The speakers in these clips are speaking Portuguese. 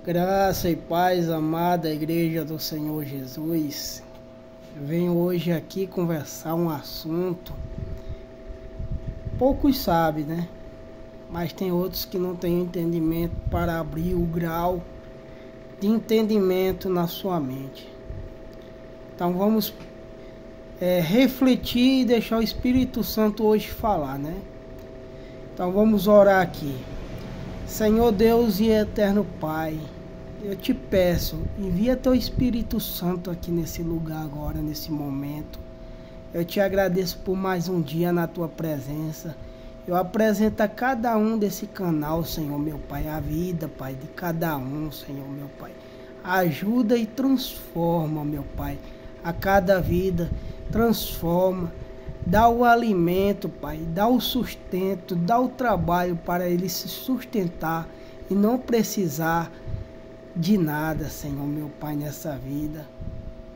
Graça e paz, amada Igreja do Senhor Jesus. Eu venho hoje aqui conversar um assunto. Poucos sabem, né? Mas tem outros que não têm entendimento para abrir o grau de entendimento na sua mente. Então vamos refletir e deixar o Espírito Santo hoje falar, né? Então vamos orar aqui. Senhor Deus e eterno Pai, eu te peço, envia teu Espírito Santo aqui nesse lugar agora, nesse momento. Eu te agradeço por mais um dia na tua presença. Eu apresento a cada um desse canal, Senhor meu Pai, a vida, Pai, de cada um, Senhor meu Pai. Ajuda e transforma, meu Pai, a cada vida, transforma. Dá o alimento, Pai, dá o sustento, dá o trabalho para ele se sustentar e não precisar de nada, Senhor, meu Pai, nessa vida.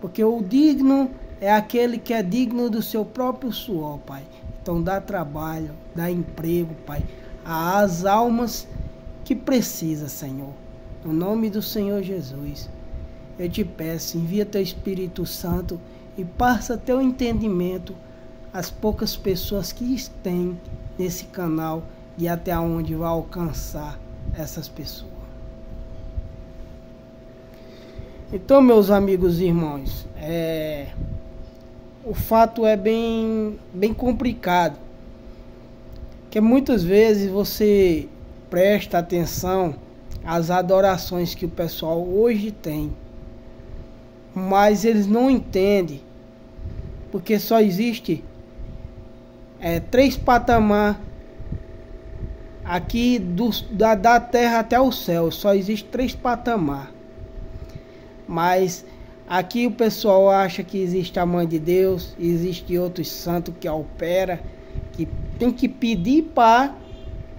Porque o digno é aquele que é digno do seu próprio suor, Pai. Então dá trabalho, dá emprego, Pai, às almas que precisa, Senhor. No nome do Senhor Jesus, eu te peço, envia teu Espírito Santo e passa teu entendimento as poucas pessoas que têm nesse canal e até onde vai alcançar essas pessoas. Então, meus amigos e irmãos, o fato é bem complicado, que muitas vezes você presta atenção às adorações que o pessoal hoje tem, mas eles não entendem, porque só existe 3 patamares aqui da terra até o céu. Só existe 3 patamares. Mas aqui o pessoal acha que existe a mãe de Deus, existe outros santos que opera, que tem que pedir para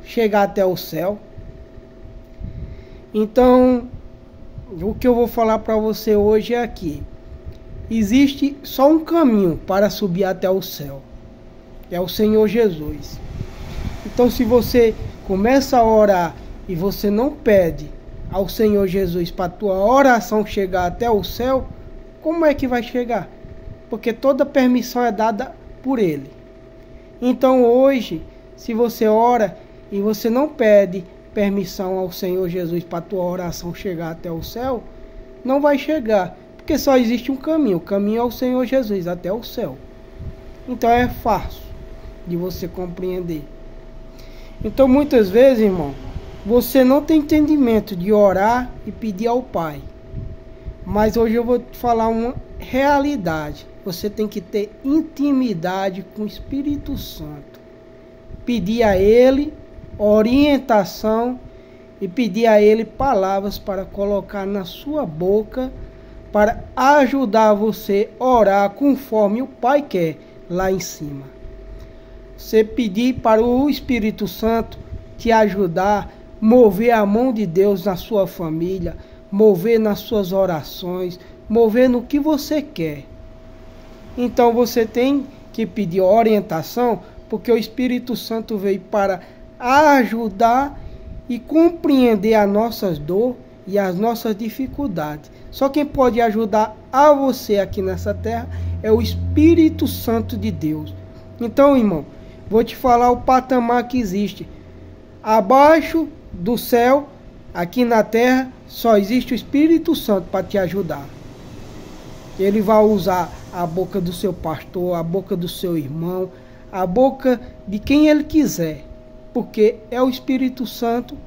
chegar até o céu. Então, o que eu vou falar para você hoje é aqui. Existe só um caminho para subir até o céu. É o Senhor Jesus. Então, se você começa a orar e você não pede ao Senhor Jesus para a tua oração chegar até o céu, como é que vai chegar? Porque toda permissão é dada por Ele. Então hoje, se você ora e você não pede permissão ao Senhor Jesus para a tua oração chegar até o céu, não vai chegar. Porque só existe um caminho. O caminho é o Senhor Jesus até o céu. Então é fácil de você compreender. Então muitas vezes, irmão, você não tem entendimento de orar e pedir ao Pai. Mas hoje eu vou te falar uma realidade. Você tem que ter intimidade com o Espírito Santo. Pedir a Ele orientação e pedir a Ele palavras para colocar na sua boca para ajudar você a orar conforme o Pai quer lá em cima. Você pedir para o Espírito Santo te ajudar, mover a mão de Deus na sua família, mover nas suas orações, mover no que você quer. Então você tem que pedir orientação, porque o Espírito Santo veio para ajudar e compreender as nossas dores e as nossas dificuldades. Só quem pode ajudar a você aqui nessa terra é o Espírito Santo de Deus. Então, irmão, vou te falar o patamar que existe. Abaixo do céu, aqui na terra, só existe o Espírito Santo para te ajudar. Ele vai usar a boca do seu pastor, a boca do seu irmão, a boca de quem ele quiser. Porque é o Espírito Santo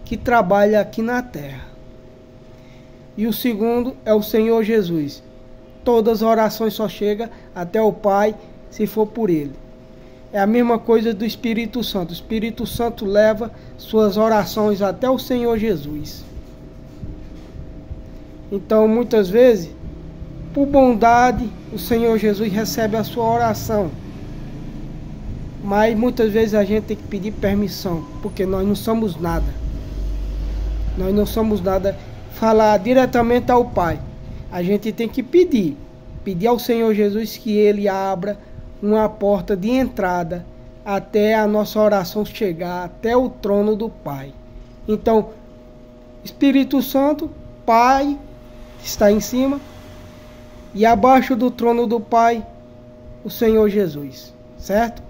que trabalha aqui na terra. E o segundo é o Senhor Jesus. Todas as orações só chegam até o Pai se for por Ele. É a mesma coisa do Espírito Santo. O Espírito Santo leva suas orações até o Senhor Jesus. Então, muitas vezes, por bondade, o Senhor Jesus recebe a sua oração. Mas muitas vezes a gente tem que pedir permissão, porque nós não somos nada. Nós não somos nada. Falar diretamente ao Pai. A gente tem que pedir ao Senhor Jesus que Ele abra uma porta de entrada até a nossa oração chegar até o trono do Pai. Então, Espírito Santo, Pai, está em cima, e abaixo do trono do Pai, o Senhor Jesus, certo?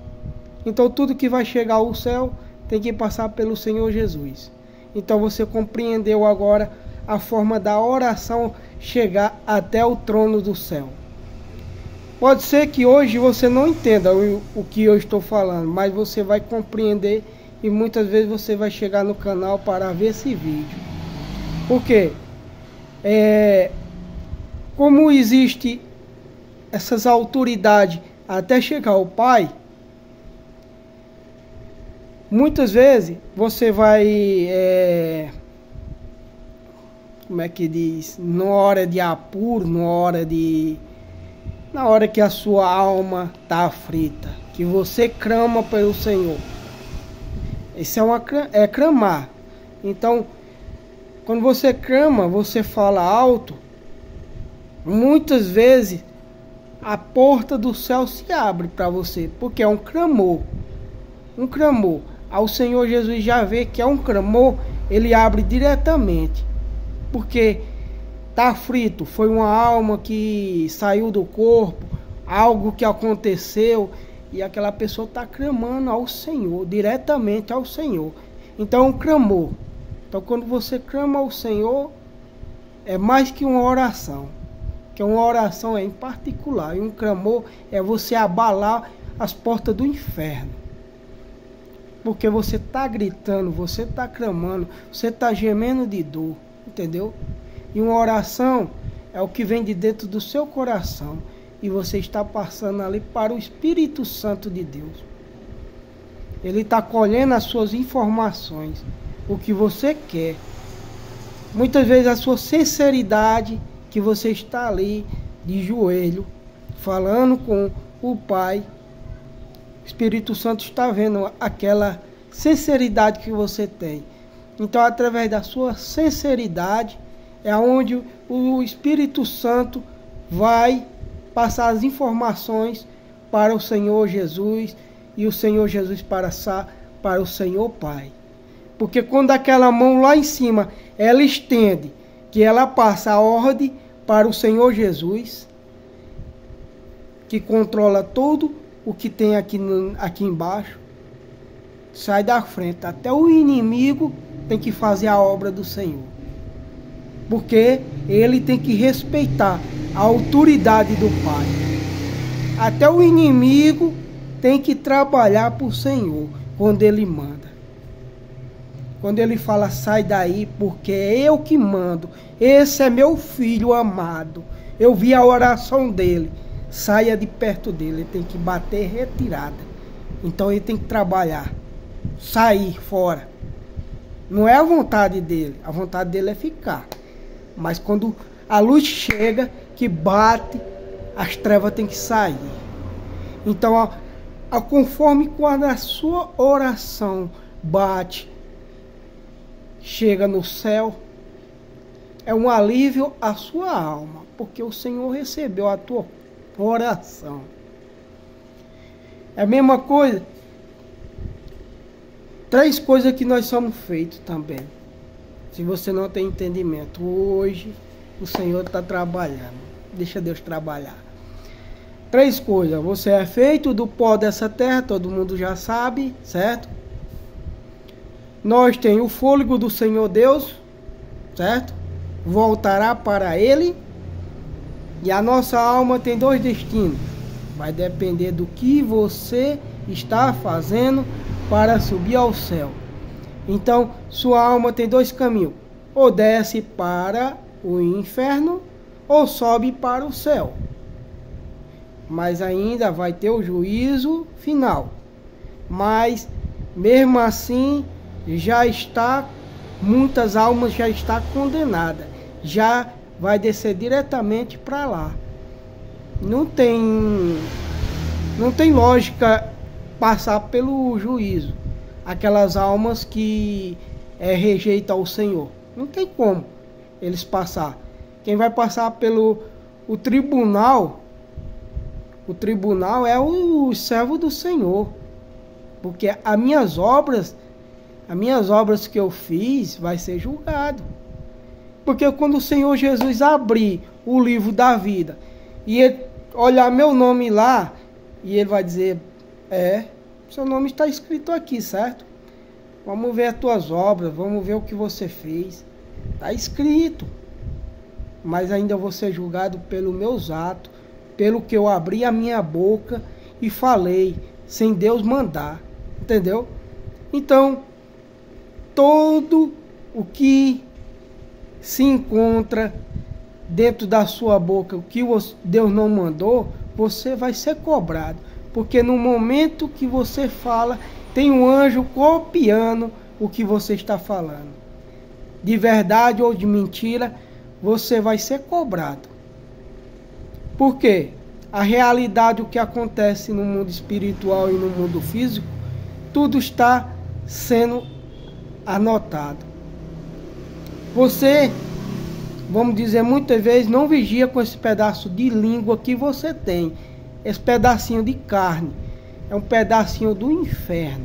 Então tudo que vai chegar ao céu tem que passar pelo Senhor Jesus. Então você compreendeu agora a forma da oração chegar até o trono do céu. Pode ser que hoje você não entenda o que eu estou falando, mas você vai compreender e muitas vezes você vai chegar no canal para ver esse vídeo. Por quê? Como existe essas autoridades até chegar ao Pai, muitas vezes você vai, como é que diz, na hora de apuro, na hora que a sua alma está aflita, que você clama pelo Senhor. Isso é clamar. Então, quando você clama, você fala alto, muitas vezes a porta do céu se abre para você, porque é um clamor. Um clamor. Ao Senhor Jesus já vê que é um clamor, ele abre diretamente. Porque está aflito, foi uma alma que saiu do corpo, algo que aconteceu, e aquela pessoa está clamando ao Senhor, diretamente ao Senhor. Então é um clamor. Então quando você clama ao Senhor, é mais que uma oração. Que uma oração é em particular, e um clamor é você abalar as portas do inferno. Porque você está gritando, você está clamando, você está gemendo de dor, entendeu? E uma oração é o que vem de dentro do seu coração. E você está passando ali para o Espírito Santo de Deus. Ele está colhendo as suas informações, o que você quer. Muitas vezes a sua sinceridade, que você está ali de joelho, falando com o Pai. O Espírito Santo está vendo aquela sinceridade que você tem. Então, através da sua sinceridade, é onde o Espírito Santo vai passar as informações para o Senhor Jesus e o Senhor Jesus para o Senhor Pai. Porque quando aquela mão lá em cima, ela estende, que ela passa a ordem para o Senhor Jesus, que controla tudo o que tem aqui embaixo, sai da frente. Até o inimigo tem que fazer a obra do Senhor. Porque ele tem que respeitar a autoridade do Pai. Até o inimigo tem que trabalhar para o Senhor quando ele manda. Quando ele fala, sai daí, porque é eu que mando. Esse é meu filho amado. Eu vi a oração dele. Saia de perto dele. Ele tem que bater retirada. Então ele tem que trabalhar. Sair fora. Não é a vontade dele. A vontade dele é ficar. Mas quando a luz chega, que bate, as trevas têm que sair. Então, conforme quando a sua oração bate, chega no céu, é um alívio à sua alma, porque o Senhor recebeu a tua oração. É a mesma coisa. 3 coisas que nós somos feitos também. Se você não tem entendimento, hoje o Senhor está trabalhando. Deixa Deus trabalhar. 3 coisas. Você é feito do pó dessa terra, todo mundo já sabe, certo? Nós temos o fôlego do Senhor Deus, certo? Voltará para Ele. E a nossa alma tem 2 destinos. Vai depender do que você está fazendo para subir ao céu. Então, sua alma tem 2 caminhos. Ou desce para o inferno, ou sobe para o céu. Mas ainda vai ter o juízo final. Mas, mesmo assim, muitas almas já estão condenadas. Já vai descer diretamente para lá. Não tem lógica passar pelo juízo. Aquelas almas que rejeitam o Senhor. Não tem como eles passar. Quem vai passar pelo tribunal, o tribunal é o servo do Senhor. Porque as minhas obras que eu fiz vai ser julgado. Porque quando o Senhor Jesus abrir o livro da vida e ele olhar meu nome lá, e ele vai dizer, seu nome está escrito aqui, certo? Vamos ver as tuas obras, vamos ver o que você fez. Está escrito. Mas ainda vou ser julgado pelos meus atos, pelo que eu abri a minha boca e falei, sem Deus mandar. Entendeu? Então, todo o que se encontra dentro da sua boca, o que Deus não mandou, você vai ser cobrado. Porque no momento que você fala, tem um anjo copiando o que você está falando. De verdade ou de mentira, você vai ser cobrado. Por quê? A realidade, o que acontece no mundo espiritual e no mundo físico, tudo está sendo anotado. Você, vamos dizer, muitas vezes não vigia com esse pedaço de língua que você tem. Esse pedacinho de carne é um pedacinho do inferno.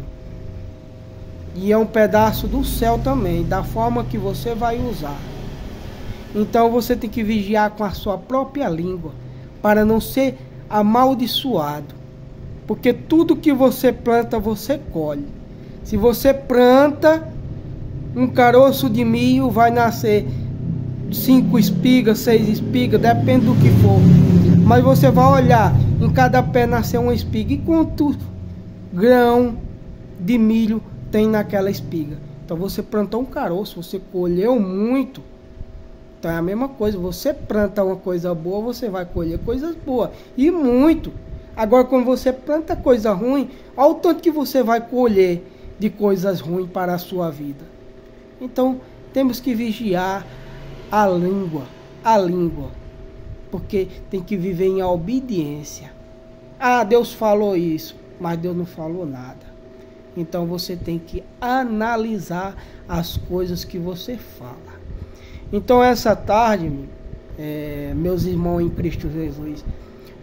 E é um pedaço do céu também, da forma que você vai usar. Então você tem que vigiar com a sua própria língua, para não ser amaldiçoado. Porque tudo que você planta, você colhe. Se você planta um caroço de milho, vai nascer 5 espigas, 6 espigas, depende do que for. Mas você vai olhar, em cada pé nasceu uma espiga. E quantos grão de milho tem naquela espiga? Então você plantou um caroço, você colheu muito. Então é a mesma coisa, você planta uma coisa boa, você vai colher coisas boas. E muito. Agora quando você planta coisa ruim, olha o tanto que você vai colher de coisas ruins para a sua vida. Então temos que vigiar a língua. Porque tem que viver em obediência. Ah, Deus falou isso, mas Deus não falou nada. Então você tem que analisar as coisas que você fala. Então essa tarde, meus irmãos em Cristo Jesus,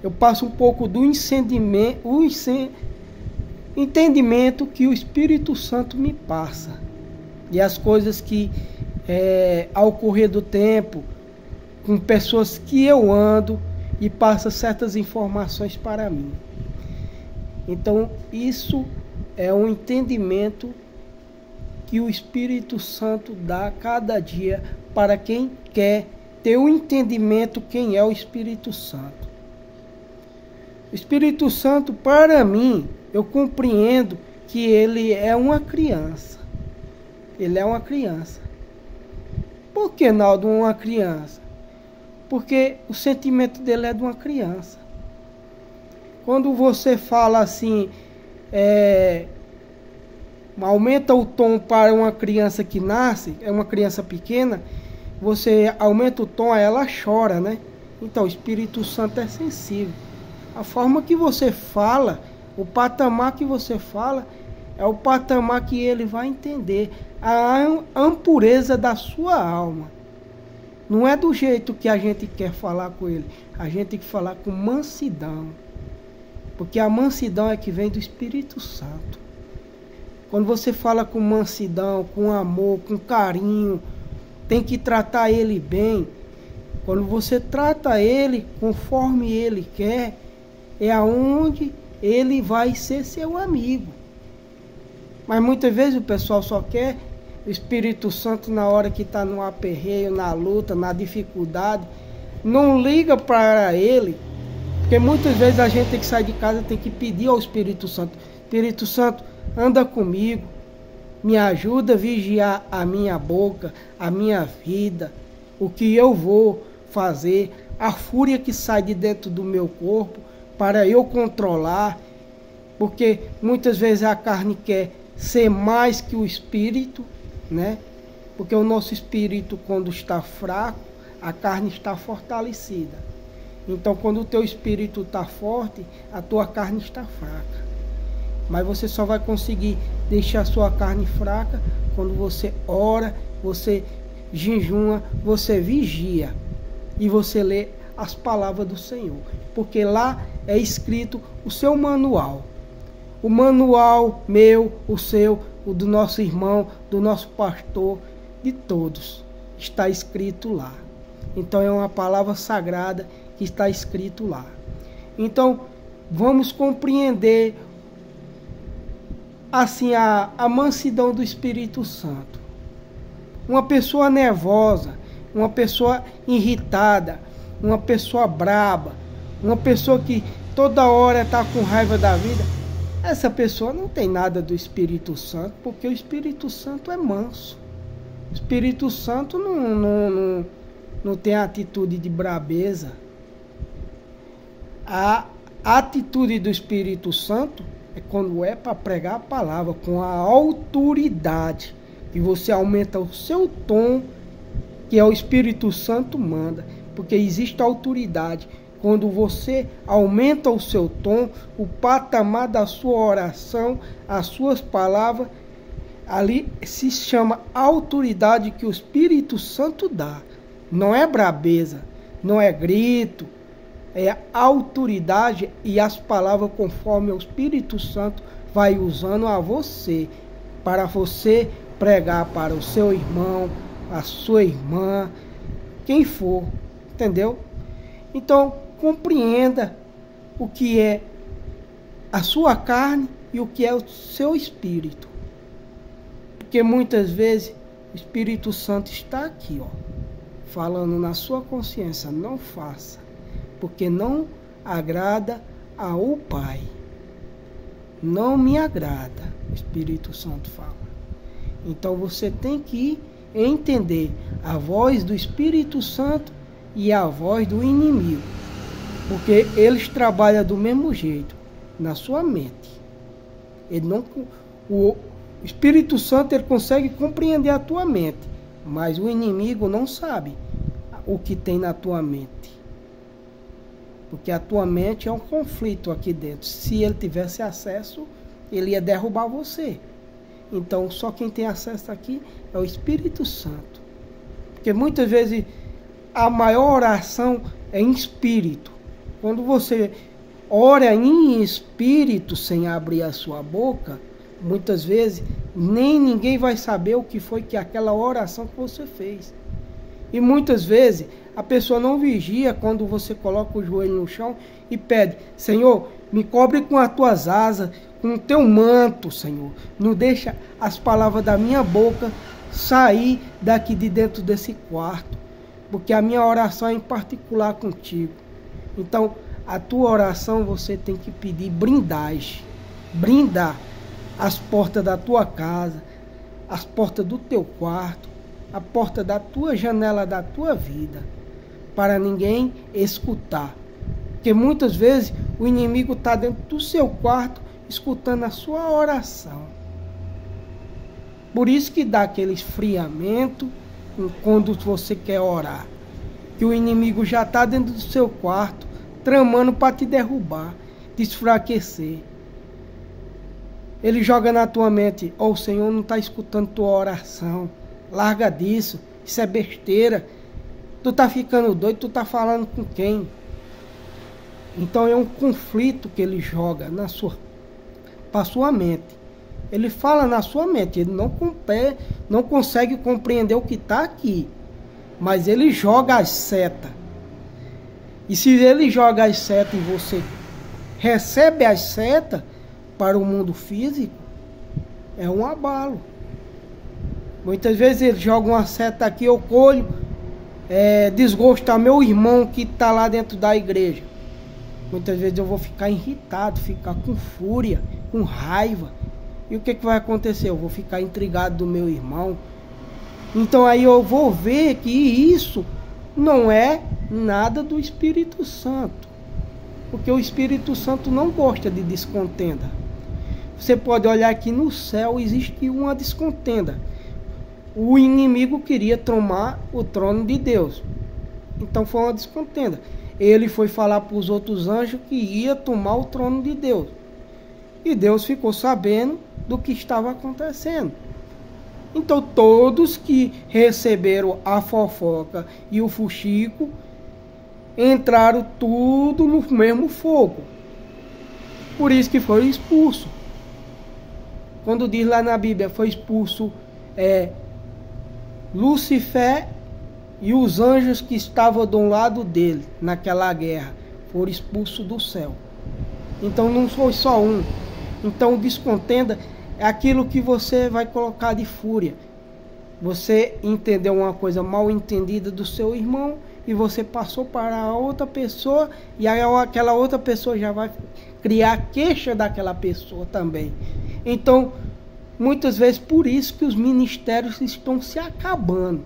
eu passo um pouco do entendimento que o Espírito Santo me passa. E as coisas que, ao correr do tempo, com pessoas que eu ando, e passa certas informações para mim. Então isso é um entendimento que o Espírito Santo dá a cada dia para quem quer ter o entendimento quem é o Espírito Santo. O Espírito Santo, para mim, eu compreendo que ele é uma criança. Ele é uma criança. Por que, Naldo, uma criança? Porque o sentimento dele é de uma criança. Quando você fala assim, aumenta o tom para uma criança que nasce, é uma criança pequena, você aumenta o tom, ela chora, né? Então o Espírito Santo é sensível. A forma que você fala, o patamar que você fala, é o patamar que ele vai entender. A impureza da sua alma. Não é do jeito que a gente quer falar com ele. A gente tem que falar com mansidão. Porque a mansidão é que vem do Espírito Santo. Quando você fala com mansidão, com amor, com carinho, tem que tratar ele bem. Quando você trata ele conforme ele quer, é aonde ele vai ser seu amigo. Mas muitas vezes o pessoal só quer o Espírito Santo na hora que está no aperreio, na luta, na dificuldade. Não liga para ele, porque muitas vezes a gente tem que sair de casa, tem que pedir ao Espírito Santo. Espírito Santo, anda comigo, me ajuda a vigiar a minha boca, a minha vida, o que eu vou fazer, a fúria que sai de dentro do meu corpo, para eu controlar, porque muitas vezes a carne quer ser mais que o espírito, né? Porque o nosso espírito, quando está fraco, a carne está fortalecida. Então, quando o teu espírito está forte, a tua carne está fraca. Mas você só vai conseguir deixar a sua carne fraca quando você ora, você jejuma, você vigia e você lê as palavras do Senhor. Porque lá é escrito o seu manual. O manual meu, o seu, o do nosso irmão, do nosso pastor, de todos. está escrito lá. Então é uma palavra sagrada que está escrito lá. Então vamos compreender assim a mansidão do Espírito Santo. Uma pessoa nervosa, uma pessoa irritada, uma pessoa braba, uma pessoa que toda hora está com raiva da vida, essa pessoa não tem nada do Espírito Santo, porque o Espírito Santo é manso. O Espírito Santo não tem atitude de brabeza. A atitude do Espírito Santo é quando é para pregar a palavra com a autoridade, que você aumenta o seu tom, que é o Espírito Santo manda, porque existe autoridade. Quando você aumenta o seu tom, o patamar da sua oração, as suas palavras, ali se chama autoridade que o Espírito Santo dá. Não é brabeza, não é grito, é autoridade e as palavras conforme o Espírito Santo vai usando a você, para você pregar para o seu irmão, a sua irmã, quem for, entendeu? Então, compreenda o que é a sua carne e o que é o seu espírito. Porque muitas vezes o Espírito Santo está aqui, ó, falando na sua consciência, não faça, porque não agrada ao Pai. Não me agrada, o Espírito Santo fala. Então você tem que entender a voz do Espírito Santo e a voz do inimigo, porque eles trabalham do mesmo jeito na sua mente. O Espírito Santo ele consegue compreender a tua mente, mas o inimigo não sabe o que tem na tua mente, porque a tua mente é um conflito aqui dentro. Se ele tivesse acesso, ele ia derrubar você. Então só quem tem acesso aqui é o Espírito Santo, porque muitas vezes a maior oração é em espírito. Quando você ora em espírito sem abrir a sua boca, muitas vezes nem ninguém vai saber o que foi que aquela oração que você fez. E muitas vezes a pessoa não vigia quando você coloca o joelho no chão e pede: Senhor, me cobre com as tuas asas, com o teu manto, Senhor. Não deixa as palavras da minha boca sair daqui de dentro desse quarto, porque a minha oração é em particular contigo. Então, a tua oração você tem que pedir blindagem, blindar as portas da tua casa, as portas do teu quarto, a porta da tua janela da tua vida, para ninguém escutar. Porque muitas vezes o inimigo está dentro do seu quarto escutando a sua oração. Por isso que dá aquele esfriamento quando você quer orar, que o inimigo já está dentro do seu quarto tramando para te derrubar, te enfraquecer. Ele joga na tua mente: o Senhor não está escutando tua oração, larga disso, isso é besteira, tu está ficando doido, tu está falando com quem? Então é um conflito que ele joga para sua mente. Ele fala na sua mente, ele não consegue compreender o que está aqui, mas ele joga as setas. E se ele joga as setas e você recebe as setas para o mundo físico, é um abalo. Muitas vezes ele joga uma seta aqui, eu colho, desgosto a meu irmão que está lá dentro da igreja. Muitas vezes eu vou ficar irritado, ficar com fúria, com raiva. E o que vai acontecer? Eu vou ficar intrigado do meu irmão. Então aí eu vou ver que isso não é nada do Espírito Santo. Porque o Espírito Santo não gosta de descontenda. Você pode olhar aqui no céu, existe uma descontenda. O inimigo queria tomar o trono de Deus. Então foi uma descontenda. Ele foi falar para os outros anjos que ia tomar o trono de Deus. E Deus ficou sabendo do que estava acontecendo. Então todos que receberam a fofoca e o fuxico entraram tudo no mesmo fogo. Por isso que foi expulso. Quando diz lá na Bíblia, foi expulso Lúcifer E os anjos que estavam do lado dele naquela guerra foram expulsos do céu. Então não foi só um. Então descontenda é aquilo que você vai colocar de fúria. Você entendeu uma coisa mal entendida do seu irmão e você passou para a outra pessoa, e aí aquela outra pessoa já vai criar queixa daquela pessoa também. Então, muitas vezes por isso que os ministérios estão se acabando.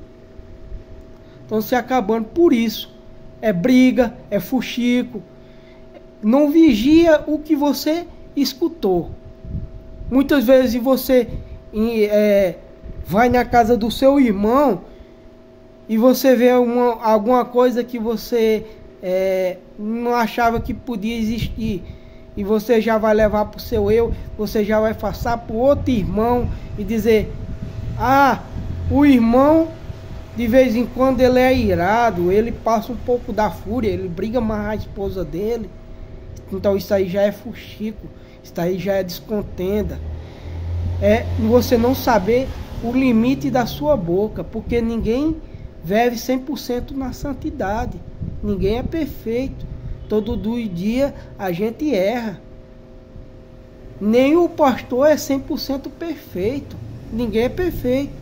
Estão se acabando por isso. É briga, é fuxico. Não vigia o que você escutou. Muitas vezes você vai na casa do seu irmão e você vê alguma coisa que você não achava que podia existir. E você já vai levar para o seu eu, você já vai passar para o outro irmão e dizer: ah, o irmão de vez em quando ele é irado, ele passa um pouco da fúria, ele briga mais a esposa dele. Então isso aí já é fuxico, isso aí já é descontenda. É você não saber o limite da sua boca, porque ninguém vive 100% na santidade, ninguém é perfeito. Todo dia a gente erra. Nem o pastor é 100% perfeito. Ninguém é perfeito.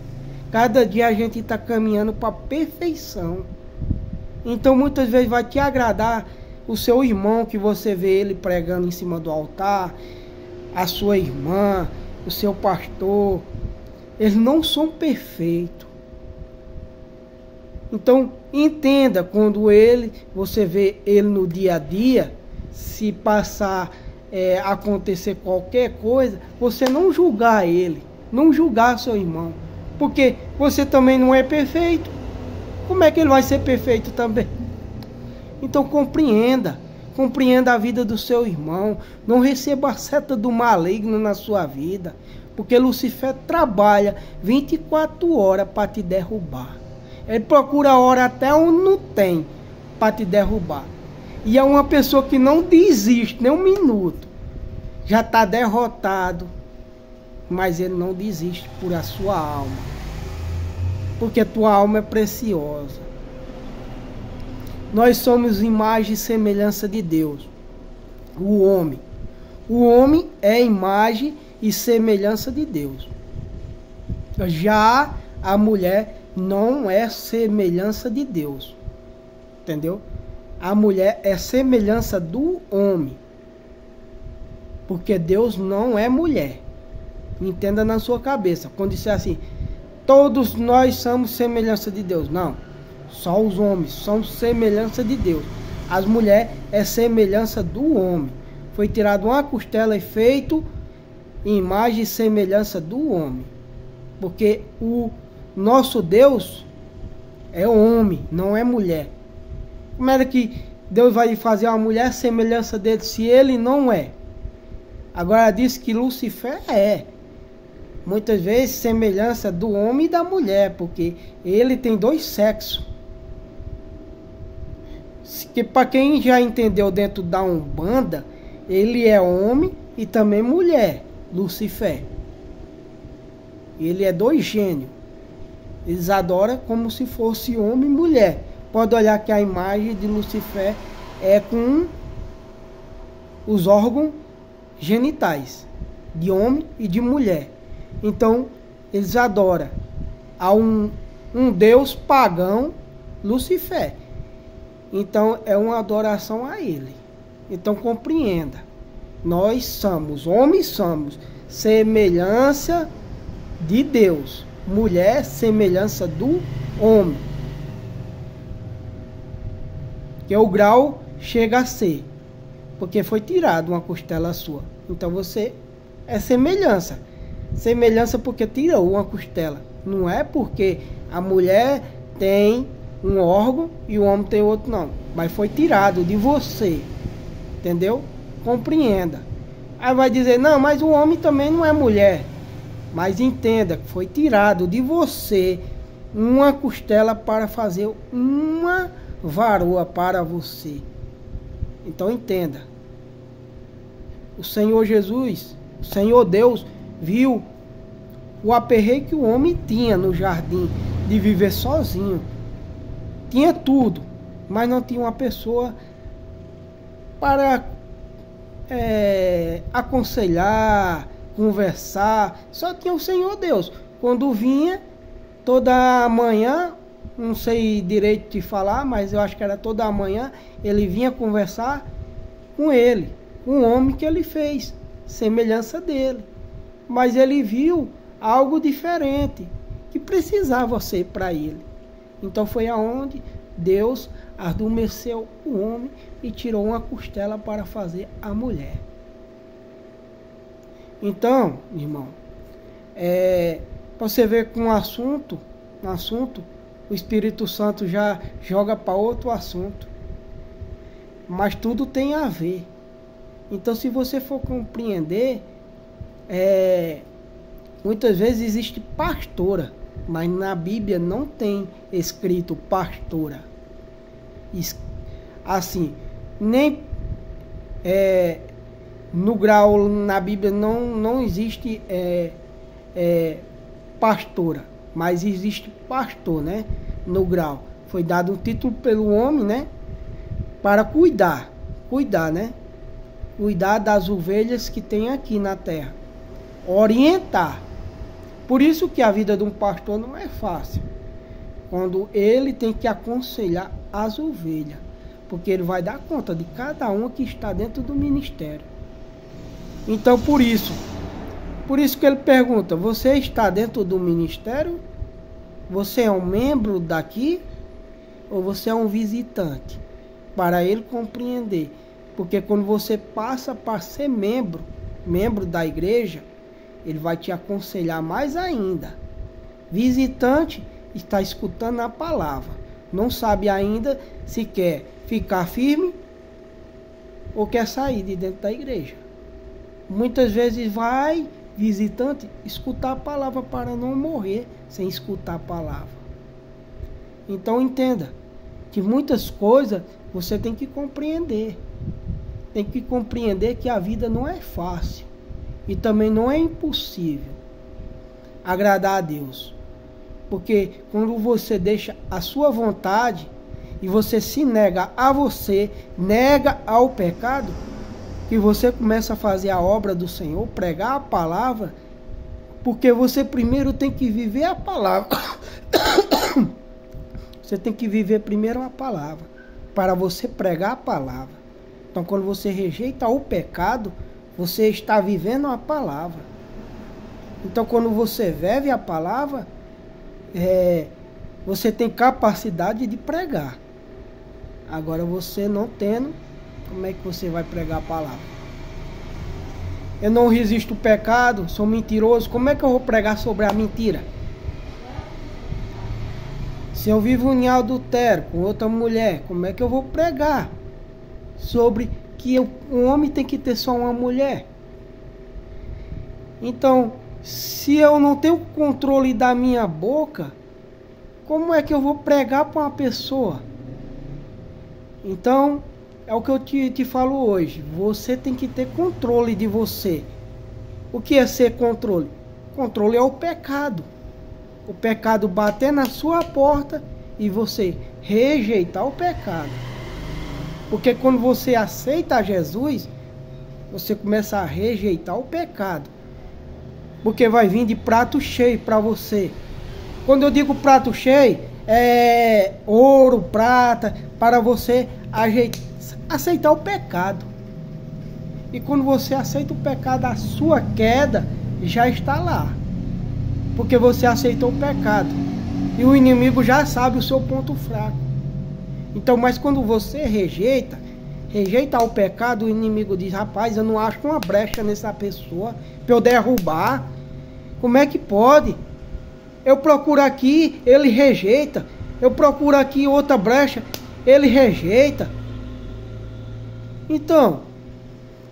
Cada dia a gente está caminhando para a perfeição. Então muitas vezes vai te agradar o seu irmão, que você vê ele pregando em cima do altar, a sua irmã, o seu pastor. Eles não são perfeitos. Então entenda, quando você vê ele no dia a dia, se passar acontecer qualquer coisa, você não julgar ele, não julgar seu irmão, porque você também não é perfeito. Como é que ele vai ser perfeito também? Então compreenda a vida do seu irmão, não receba a seta do maligno na sua vida, porque Lucifer trabalha 24 horas para te derrubar. Ele procura a hora até onde não tem para te derrubar. E é uma pessoa que não desiste nem um minuto. Já está derrotado, mas ele não desiste por a sua alma, porque a tua alma é preciosa. Nós somos imagem e semelhança de Deus. O homem é imagem e semelhança de Deus. Já a mulher não é semelhança de Deus, entendeu? A mulher é semelhança do homem, porque Deus não é mulher. Entenda na sua cabeça. Quando disser assim, todos nós somos semelhança de Deus, não. Só os homens são semelhança de Deus. As mulheres é semelhança do homem. Foi tirada uma costela e feito imagem e semelhança do homem, porque o nosso Deus é homem, não é mulher. Como é que Deus vai fazer uma mulher semelhança dele se ele não é? Agora diz que Lucifer é. Muitas vezes semelhança do homem e da mulher, porque ele tem dois sexos. Que para quem já entendeu dentro da Umbanda, ele é homem e também mulher, Lucifer. Ele é dois gênios. Eles adoram como se fosse homem e mulher. Pode olhar que a imagem de Lucifer é com os órgãos genitais de homem e de mulher. Então eles adoram a um deus pagão, Lucifer. Então é uma adoração a ele. Então compreenda, nós somos, homens somos semelhança de Deus, mulher semelhança do homem, que o grau chega a ser, porque foi tirado uma costela sua. Então você é semelhança porque tirou uma costela. Não é porque a mulher tem um órgão e o homem tem outro, não, mas foi tirado de você, entendeu? Compreenda. Aí vai dizer, não, mas o homem também não é mulher. Mas entenda que foi tirado de você uma costela para fazer uma varoa para você. Então entenda. O Senhor Jesus, o Senhor Deus, viu o aperreio que o homem tinha no jardim de viver sozinho. tinha tudo, mas não tinha uma pessoa para aconselhar, conversar. Só tinha o Senhor Deus. Quando vinha toda manhã, não sei direito de falar, mas eu acho que era toda manhã, ele vinha conversar com ele, com o homem que ele fez, semelhança dele. Mas ele viu algo diferente, que precisava ser para ele. Então foi aonde Deus adormeceu o homem e tirou uma costela para fazer a mulher. Então, irmão, você vê que um assunto, o Espírito Santo já joga para outro assunto. Mas tudo tem a ver. Então, se você for compreender, muitas vezes existe pastora, mas na Bíblia não tem escrito pastora. Assim, nem no grau na Bíblia não existe pastora, mas existe pastor, né? No grau. Foi dado um título pelo homem, né? Para cuidar, né? Cuidar das ovelhas que tem aqui na terra. Orientar. Por isso que a vida de um pastor não é fácil. Quando ele tem que aconselhar as ovelhas. Porque ele vai dar conta de cada uma que está dentro do ministério. Então por isso que ele pergunta: você está dentro do ministério? Você é um membro daqui? Ou você é um visitante? Para ele compreender. Porque quando você passa para ser membro da igreja, ele vai te aconselhar mais ainda. Visitante está escutando a palavra, não sabe ainda se quer ficar firme ou quer sair de dentro da igreja. Muitas vezes vai visitante escutar a palavra para não morrer sem escutar a palavra. Então entenda que muitas coisas você tem que compreender. Tem que compreender que a vida não é fácil. E também não é impossível agradar a Deus. Porque quando você deixa a sua vontade e você se nega a você, nega ao pecado, que você começa a fazer a obra do Senhor, pregar a palavra, porque você primeiro tem que viver a palavra. Você tem que viver primeiro a palavra, para você pregar a palavra. Então quando você rejeita o pecado, você está vivendo a palavra. Então quando você vive a palavra, você tem capacidade de pregar. Agora você não tendo, como é que você vai pregar a palavra? Eu não resisto o pecado, sou mentiroso, como é que eu vou pregar sobre a mentira? Se eu vivo em adultério com outra mulher, como é que eu vou pregar sobre que um homem tem que ter só uma mulher? Então, se eu não tenho controle da minha boca, como é que eu vou pregar para uma pessoa? Então, é o que eu te falo hoje. Você tem que ter controle de você. O que é ser controle? Controle é o pecado. O pecado bater na sua porta e você rejeitar o pecado. Porque quando você aceita Jesus, você começa a rejeitar o pecado. Porque vai vir de prato cheio para você. Quando eu digo prato cheio, é ouro, prata, para você aceitar o pecado. E quando você aceita o pecado, a sua queda já está lá. Porque você aceitou o pecado. E o inimigo já sabe o seu ponto fraco. Então, mas quando você rejeita o pecado, o inimigo diz: rapaz, eu não acho uma brecha nessa pessoa para eu derrubar. Como é que pode? Eu procuro aqui, ele rejeita. Eu procuro aqui outra brecha, ele rejeita. Então,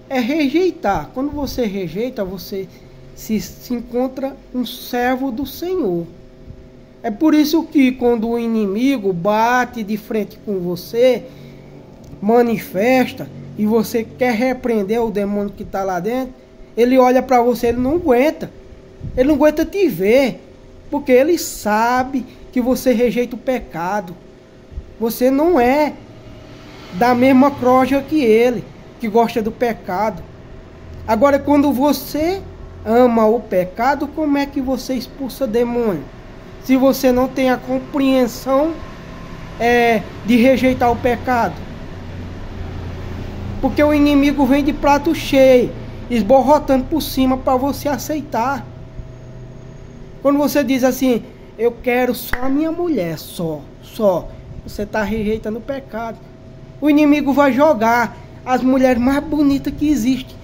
é rejeitar. Quando você rejeita, você se encontra um servo do Senhor. É por isso que quando o inimigo bate de frente com você, manifesta, e você quer repreender o demônio que está lá dentro, ele olha para você, ele não aguenta. Ele não aguenta te ver, porque ele sabe que você rejeita o pecado. Você não é da mesma croja que ele, que gosta do pecado. Agora, quando você ama o pecado, como é que você expulsa demônio? Se você não tem a compreensão de rejeitar o pecado. Porque o inimigo vem de prato cheio, esborrotando por cima para você aceitar. Quando você diz assim, eu quero só a minha mulher, só, você está rejeitando o pecado. O inimigo vai jogar as mulheres mais bonitas que existem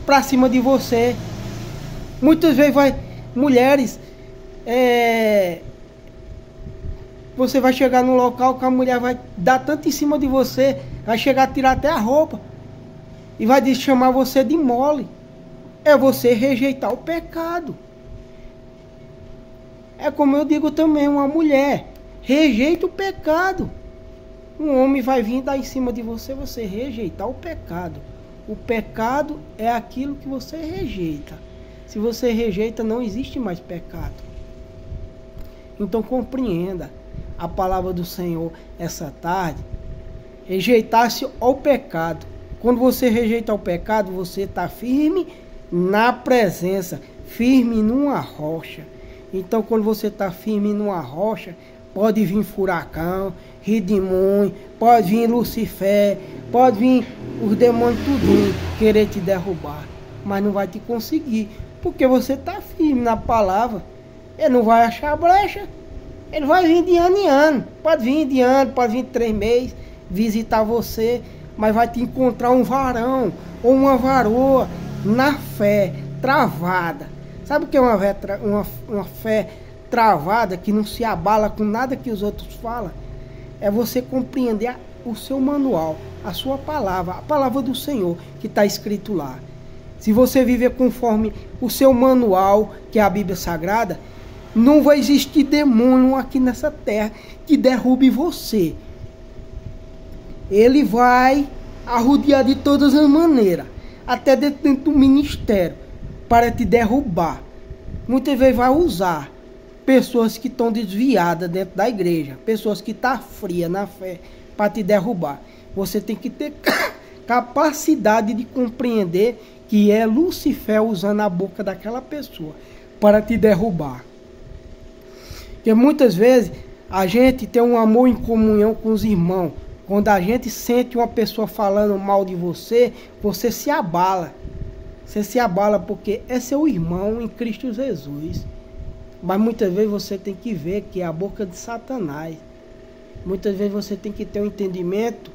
para cima de você. Muitas vezes mulheres, você vai chegar num local que a mulher vai dar tanto em cima de você, vai chegar a tirar até a roupa e vai chamar você de mole. É você rejeitar o pecado. É como eu digo também, uma mulher rejeita o pecado. Um homem vai vir dar em cima de você, você rejeitar o pecado. O pecado é aquilo que você rejeita. Se você rejeita, não existe mais pecado. Então compreenda a palavra do Senhor essa tarde. Rejeitar-se ao pecado. Quando você rejeita o pecado, você está firme na presença, firme numa rocha. Então quando você está firme numa rocha, pode vir furacão, redemoinho, pode vir Lucifer, pode vir os demônios tudinho querer te derrubar, mas não vai te conseguir, porque você está firme na palavra. Ele não vai achar brecha, ele vai vir de ano em ano, pode vir de ano, pode vir 3 meses visitar você, mas vai te encontrar um varão ou uma varoa na fé, travada. Sabe o que é uma fé travada, que não se abala com nada que os outros falam? É você compreender o seu manual, a sua palavra, a palavra do Senhor que está escrito lá. Se você viver conforme o seu manual, que é a Bíblia Sagrada, não vai existir demônio aqui nessa terra que derrube você. Ele vai arrodear de todas as maneiras, até dentro do ministério, para te derrubar. Muitas vezes vai usar pessoas que estão desviadas dentro da igreja, pessoas que estão frias na fé, para te derrubar. Você tem que ter capacidade de compreender que é Lucifer usando a boca daquela pessoa para te derrubar. Porque muitas vezes a gente tem um amor em comunhão com os irmãos. Quando a gente sente uma pessoa falando mal de você, você se abala. Você se abala porque é seu irmão em Cristo Jesus. Mas muitas vezes você tem que ver que é a boca de Satanás. Muitas vezes você tem que ter um entendimento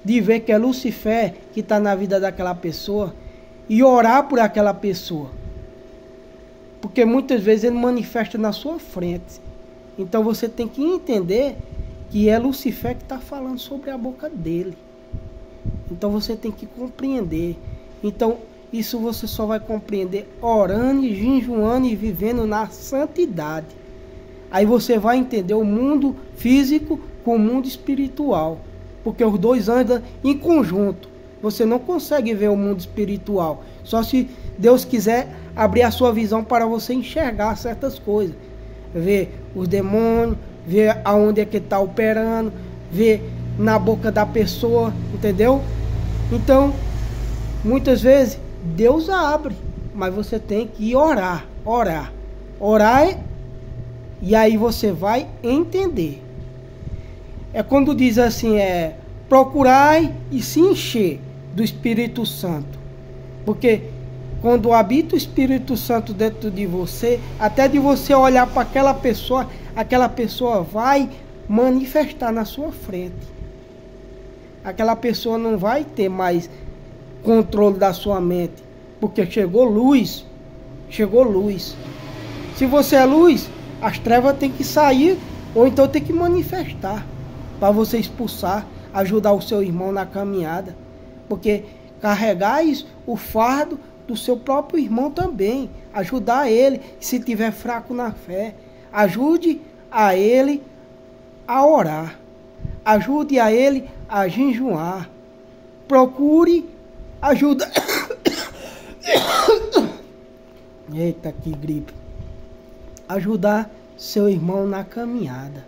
de ver que é Lucifer que está na vida daquela pessoa e orar por aquela pessoa. Porque muitas vezes ele manifesta na sua frente. Então você tem que entender que é Lucifer que está falando sobre a boca dele. Então você tem que compreender. Então isso você só vai compreender orando e jejuando e vivendo na santidade. Aí você vai entender o mundo físico com o mundo espiritual. Porque os dois andam em conjunto. Você não consegue ver o mundo espiritual. Só se Deus quiser abrir a sua visão para você enxergar certas coisas. Ver os demônios, ver aonde é que está operando, ver na boca da pessoa, entendeu? Então, muitas vezes, Deus abre, mas você tem que orar, e aí você vai entender. É quando diz assim, procurai e se encher do Espírito Santo. Porque quando habita o Espírito Santo dentro de você, até de você olhar para aquela pessoa vai manifestar na sua frente. Aquela pessoa não vai ter mais controle da sua mente, porque chegou luz. Se você é luz, as trevas têm que sair, ou então tem que manifestar, para você expulsar, ajudar o seu irmão na caminhada. Porque carregais o fardo do seu próprio irmão também, ajudar ele, se tiver fraco na fé, ajude a ele a orar, ajude a ele a jejuar, procure ajuda. Eita, que gripe. Ajudar seu irmão na caminhada.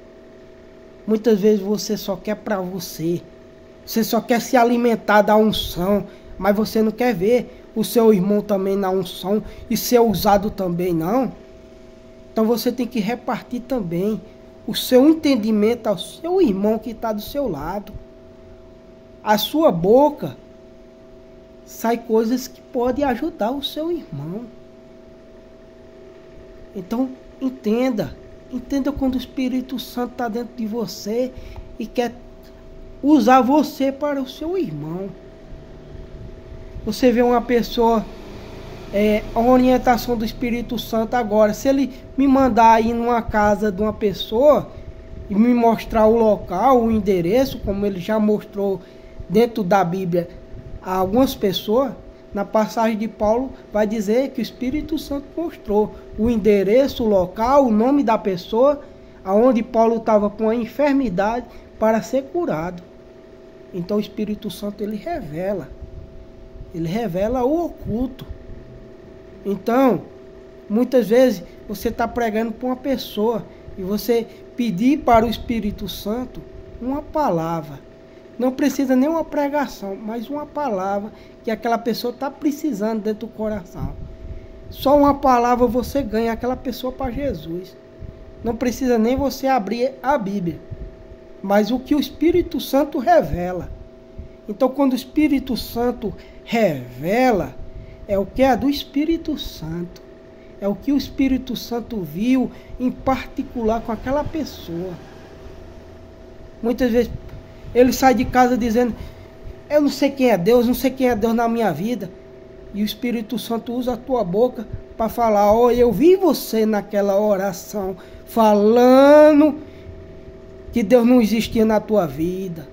Muitas vezes você só quer para você. Você só quer se alimentar da unção, mas você não quer ver o seu irmão também na unção e ser usado também, não. Então você tem que repartir também o seu entendimento ao seu irmão que está do seu lado. A sua boca sai coisas que podem ajudar o seu irmão. Então entenda quando o Espírito Santo está dentro de você e quer usar você para o seu irmão. Você vê uma pessoa, a orientação do Espírito Santo agora, se ele me mandar ir numa casa de uma pessoa e me mostrar o local, o endereço, como ele já mostrou dentro da Bíblia a algumas pessoas, na passagem de Paulo vai dizer que o Espírito Santo mostrou o endereço, o local, o nome da pessoa, aonde Paulo estava com a enfermidade para ser curado. Então o Espírito Santo ele revela o oculto. Então, muitas vezes você está pregando para uma pessoa e você pedir para o Espírito Santo uma palavra. Não precisa nem uma pregação, mas uma palavra que aquela pessoa está precisando dentro do coração. Só uma palavra você ganha aquela pessoa para Jesus. Não precisa nem você abrir a Bíblia, mas o que o Espírito Santo revela. Então, quando o Espírito Santo revela, é o que é do Espírito Santo. É o que o Espírito Santo viu em particular com aquela pessoa. Muitas vezes ele sai de casa dizendo: eu não sei quem é Deus, não sei quem é Deus na minha vida. E o Espírito Santo usa a tua boca para falar: ó, eu vi você naquela oração falando que Deus não existia na tua vida.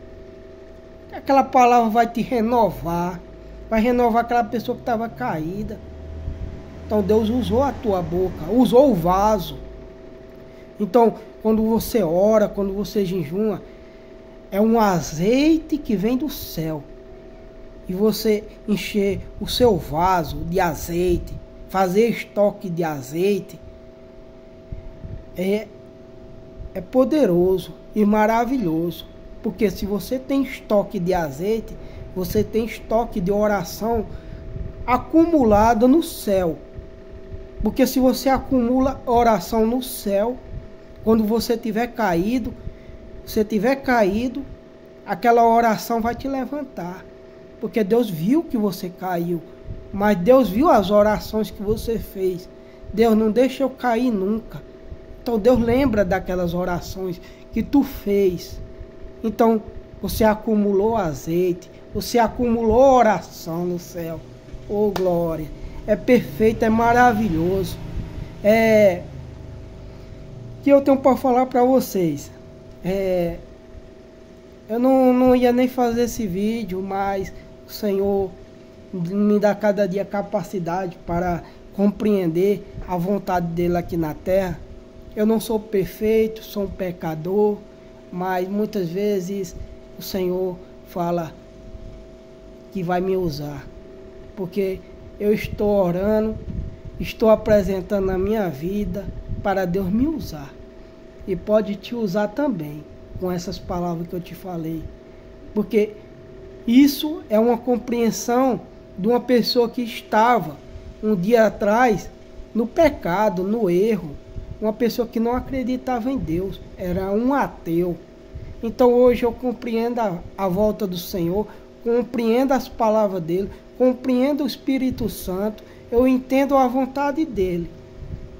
Aquela palavra vai te renovar, vai renovar aquela pessoa que estava caída. Então Deus usou a tua boca, usou o vaso. Então, quando você ora, quando você jejuma, é um azeite que vem do céu. E você encher o seu vaso de azeite, fazer estoque de azeite, é poderoso e maravilhoso. Porque se você tem estoque de azeite, você tem estoque de oração acumulada no céu. Porque se você acumula oração no céu, quando você tiver caído, aquela oração vai te levantar. Porque Deus viu que você caiu, mas Deus viu as orações que você fez. Deus não deixa eu cair nunca. Então Deus lembra daquelas orações que tu fez. Então você acumulou azeite, você acumulou oração no céu. Oh glória! É perfeito, é maravilhoso. Que eu tenho para falar para vocês. Eu não ia nem fazer esse vídeo, mas o Senhor me dá cada dia capacidade para compreender a vontade dele aqui na terra. Eu não sou perfeito, sou um pecador, mas muitas vezes o Senhor fala que vai me usar, porque eu estou orando, estou apresentando a minha vida para Deus me usar, e pode te usar também com essas palavras que eu te falei, porque isso é uma compreensão de uma pessoa que estava um dia atrás no pecado, no erro, uma pessoa que não acreditava em Deus, era um ateu. Então hoje eu compreendo a volta do Senhor, compreendo as palavras dele, compreendo o Espírito Santo, eu entendo a vontade dele.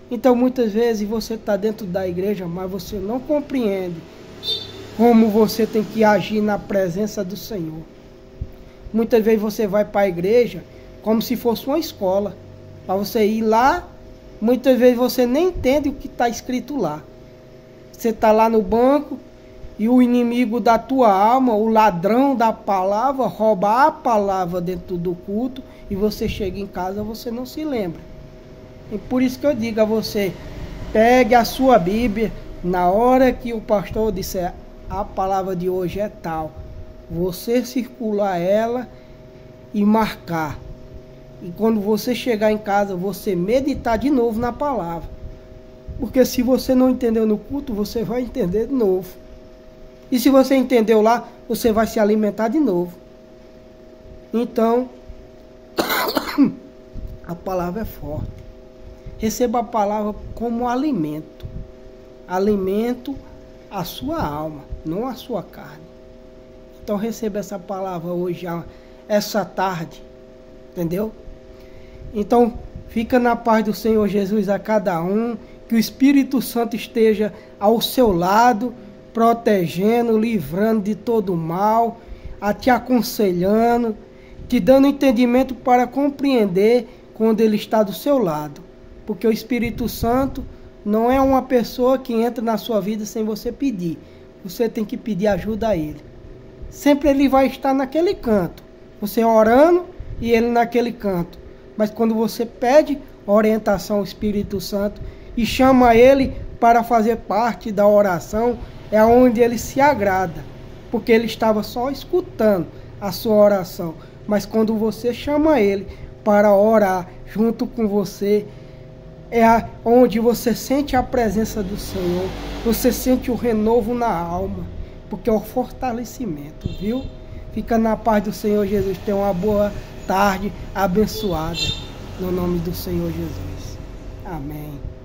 Então muitas vezes você está dentro da igreja, mas você não compreende como você tem que agir na presença do Senhor. Muitas vezes você vai para a igreja como se fosse uma escola, para você ir lá, muitas vezes você nem entende o que está escrito lá. Você está lá no banco e o inimigo da tua alma, o ladrão da palavra, rouba a palavra dentro do culto, e você chega em casa, você não se lembra. E por isso que eu digo a você, pegue a sua Bíblia, na hora que o pastor disser a palavra de hoje é tal, você circular ela e marcar. E quando você chegar em casa, você meditar de novo na palavra. Porque se você não entendeu no culto, você vai entender de novo. E se você entendeu lá, você vai se alimentar de novo. Então, a palavra é forte. Receba a palavra como alimento. Alimento a sua alma, não a sua carne. Então receba essa palavra hoje, essa tarde. Entendeu? Então, fica na paz do Senhor Jesus a cada um. Que o Espírito Santo esteja ao seu lado, protegendo, livrando de todo mal, te aconselhando, te dando entendimento para compreender quando Ele está do seu lado. Porque o Espírito Santo não é uma pessoa que entra na sua vida sem você pedir. Você tem que pedir ajuda a Ele. Sempre Ele vai estar naquele canto. Você orando e Ele naquele canto. Mas quando você pede orientação ao Espírito Santo e chama Ele para fazer parte da oração, é onde Ele se agrada. Porque Ele estava só escutando a sua oração. Mas quando você chama Ele para orar junto com você, é onde você sente a presença do Senhor, você sente o renovo na alma, porque é o fortalecimento, viu? Fica na paz do Senhor Jesus, tenha uma boa tarde abençoada, no nome do Senhor Jesus. Amém.